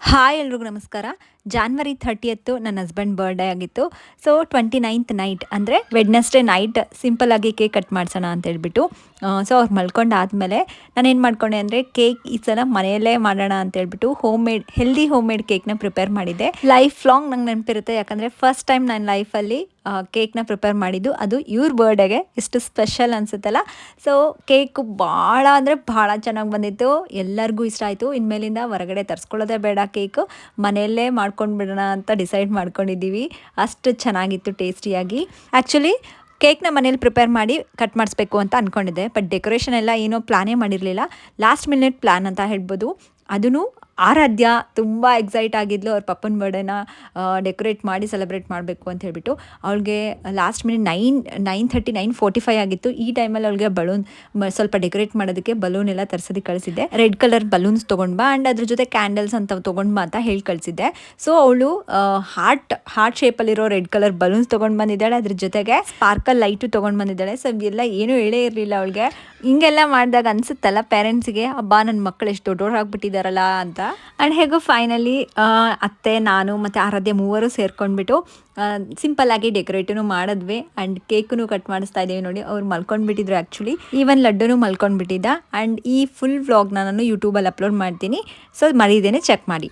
Hi ಎಲ್ರಿಗೂ ನಮಸ್ಕಾರ. January 30 ನನ್ನ ಹಸ್ಬೆಂಡ್ ಬರ್ಡೇ ಆಗಿತ್ತು. ಸೊ 29th ನೈಟ್ ಅಂದರೆ ವೆಡ್ನೆಸ್ಡೇ ನೈಟ್ ಸಿಂಪಲ್ಲಾಗಿ ಕೇಕ್ ಕಟ್ ಮಾಡಿಸೋಣ ಅಂತ ಹೇಳ್ಬಿಟ್ಟು ಸೊ ಅವ್ರು ಮಲ್ಕೊಂಡಾದಮೇಲೆ ನಾನೇನು ಮಾಡ್ಕೊಂಡೆ ಅಂದರೆ ಕೇಕ್ ಈ ಸಲ ಮನೆಯಲ್ಲೇ ಮಾಡೋಣ ಅಂತ ಹೇಳ್ಬಿಟ್ಟು ಹೆಲ್ದಿ ಹೋಮ್ ಮೇಡ್ ಕೇಕ್ನ ಪ್ರಿಪೇರ್ ಮಾಡಿದ್ದೆ. ಲೈಫ್ ಲಾಂಗ್ ನಂಗೆ ನೆನಪಿರುತ್ತೆ, ಯಾಕಂದರೆ ಫಸ್ಟ್ ಟೈಮ್ ನನ್ನ ಲೈಫಲ್ಲಿ ಕೇಕ್ನ ಪ್ರಿಪೇರ್ ಮಾಡಿದ್ದು, ಅದು ಇವ್ರ ಬರ್ಡೇಗೆ. ಎಷ್ಟು ಸ್ಪೆಷಲ್ ಅನಿಸುತ್ತಲ್ಲ. ಸೊ ಕೇಕು ಭಾಳ ಅಂದರೆ ಭಾಳ ಚೆನ್ನಾಗಿ ಬಂದಿತ್ತು, ಎಲ್ಲರಿಗೂ ಇಷ್ಟ ಆಯಿತು. ಇನ್ಮೇಲಿಂದ ಹೊರಗಡೆ ತರಿಸ್ಕೊಳ್ಳೋದೇ ಬೇಡ, ಕೇಕು ಮನೆಯಲ್ಲೇ ಮಾಡ್ಕೊಂಡು ಬಿಡೋಣ ಅಂತ ಡಿಸೈಡ್ ಮಾಡ್ಕೊಂಡಿದ್ದೀವಿ. ಅಷ್ಟು ಚೆನ್ನಾಗಿತ್ತು ಟೇಸ್ಟಿಯಾಗಿ. ಆ್ಯಕ್ಚುಲಿ ಕೇಕ್ನ ಮನೇಲಿ ಪ್ರಿಪೇರ್ ಮಾಡಿ ಕಟ್ ಮಾಡಿಸ್ಬೇಕು ಅಂತ ಅಂದ್ಕೊಂಡಿದ್ದೆ, ಬಟ್ ಡೆಕೋರೇಷನ್ ಎಲ್ಲ ಏನೋ ಪ್ಲಾನೇ ಮಾಡಿರಲಿಲ್ಲ. ಲಾಸ್ಟ್ ಮಿನಿಟ್ ಪ್ಲ್ಯಾನ್ ಅಂತ ಹೇಳ್ಬೋದು. ಅದೂ ಆರಾಧ್ಯ ತುಂಬ ಎಕ್ಸೈಟ್ ಆಗಿದ್ಲು, ಅವ್ರ ಪಪ್ಪನ ಬರ್ಡೇನ ಡೆಕೋರೇಟ್ ಮಾಡಿ ಸೆಲೆಬ್ರೇಟ್ ಮಾಡಬೇಕು ಅಂತ ಹೇಳ್ಬಿಟ್ಟು. ಅವಳಿಗೆ ಲಾಸ್ಟ್ ಮಿನಿಟ್ 9:30 9:45 ಆಗಿತ್ತು. ಈ ಟೈಮಲ್ಲಿ ಅವಳಿಗೆ ಬಲೂನ್ ಸ್ವಲ್ಪ ಡೆಕೋರೇಟ್ ಮಾಡೋದಕ್ಕೆ ಬಲೂನ್ ಎಲ್ಲ ತರಿಸೋದಕ್ಕೆ ಕಳಿಸಿದ್ದೆ. ರೆಡ್ ಕಲರ್ ಬಲೂನ್ಸ್ ತೊಗೊಂಡು ಬಾ ಆ್ಯಂಡ್ ಅದ್ರ ಜೊತೆ ಕ್ಯಾಂಡಲ್ಸ್ ಅಂತ ತೊಗೊಂಡು ಬಾ ಅಂತ ಹೇಳಿ ಕಳಿಸಿದ್ದೆ. ಸೊ ಅವಳು ಹಾರ್ಟ್ ಶೇಪಲ್ಲಿರೋ ರೆಡ್ ಕಲರ್ ಬಲೂನ್ಸ್ ತೊಗೊಂಡು ಬಂದಿದ್ದಾಳೆ, ಅದ್ರ ಜೊತೆಗೆ ಸ್ಪಾರ್ಕಲ್ ಲೈಟು ತೊಗೊಂಡು ಬಂದಿದ್ದಾಳೆ. ಸೊ ಎಲ್ಲ ಏನೂ ಹೇಳೇ ಇರಲಿಲ್ಲ ಅವಳಿಗೆ. ಹಿಂಗೆಲ್ಲ ಮಾಡಿದಾಗ ಅನಿಸುತ್ತಲ್ಲ ಪೇರೆಂಟ್ಸಿಗೆ, ಹಬ್ಬ ನನ್ನ ಮಕ್ಕಳು ಎಷ್ಟು ದೊಡ್ಡವರಾಗ್ಬಿಟ್ಟಿದ್ದಾರಲ್ಲ ಅಂತ. ಆ್ಯಂಡ್ ಹೇಗೋ ಫೈನಲಿ ಅತ್ತೆ, ನಾನು ಮತ್ತು ಆರಾಧ್ಯ ಮೂವರು ಸೇರ್ಕೊಂಡ್ಬಿಟ್ಟು ಸಿಂಪಲ್ಲಾಗಿ ಡೆಕೋರೇಟೂ ಮಾಡಿದ್ವಿ. ಆ್ಯಂಡ್ ಕೇಕೂ ಕಟ್ ಮಾಡಿಸ್ತಾ ಇದ್ದೀವಿ. ನೋಡಿ, ಅವ್ರು ಮಲ್ಕೊಂಡ್ಬಿಟ್ಟಿದ್ರು. ಆ್ಯಕ್ಚುಲಿ ಈವನ್ ಲಡ್ಡುನೂ ಮಲ್ಕೊಂಡ್ಬಿಟ್ಟಿದ್ದ. ಆ್ಯಂಡ್ ಈ ಫುಲ್ ವ್ಲಾಗ್ನ ನಾನು ಯೂಟ್ಯೂಬಲ್ಲಿ ಅಪ್ಲೋಡ್ ಮಾಡ್ತೀನಿ, ಸೊ ಮರೀದೇನೆ ಚೆಕ್ ಮಾಡಿ.